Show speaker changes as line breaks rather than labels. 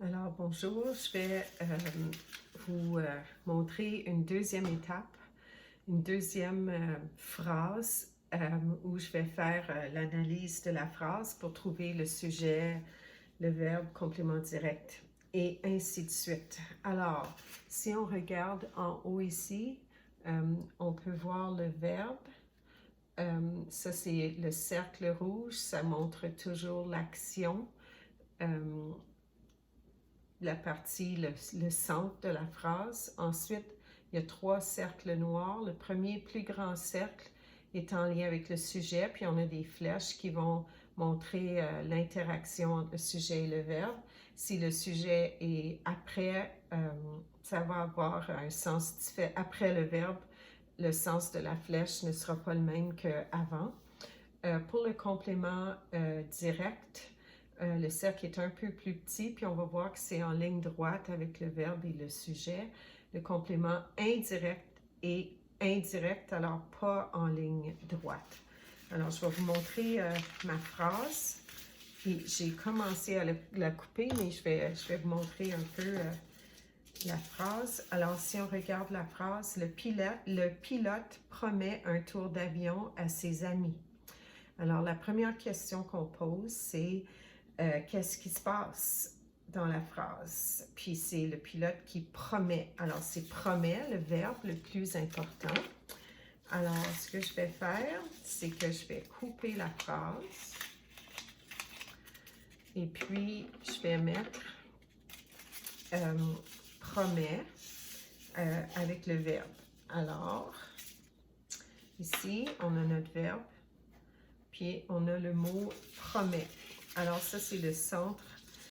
Alors bonjour, je vais vous montrer une deuxième étape, une deuxième phrase où je vais faire l'analyse de la phrase pour trouver le sujet, le verbe, complément direct et ainsi de suite. Alors, si on regarde en haut ici, on peut voir le verbe. Ça c'est le cercle rouge, ça montre toujours l'action. La partie, le centre de la phrase. Ensuite, il y a 3 cercles noirs. Le premier plus grand cercle est en lien avec le sujet, puis on a des flèches qui vont montrer l'interaction entre le sujet et le verbe. Si le sujet est après, ça va avoir un sens différent. Après le verbe, le sens de la flèche ne sera pas le même qu'avant. Pour le complément direct, le cercle est un peu plus petit, puis on va voir que c'est en ligne droite avec le verbe et le sujet. Le complément indirect est indirect, alors pas en ligne droite. Alors, je vais vous montrer ma phrase. J'ai commencé à la couper, mais je vais vous montrer un peu la phrase. Alors, si on regarde la phrase, le pilote promet un tour d'avion à ses amis. Alors, la première question qu'on pose, c'est qu'est-ce qui se passe dans la phrase? Puis c'est le pilote qui promet. Alors, c'est promet, le verbe le plus important. Alors, ce que je vais faire, c'est que je vais couper la phrase. Et puis, je vais mettre promet avec le verbe. Alors, ici, on a notre verbe. Puis, on a le mot promet. Alors, ça, c'est le centre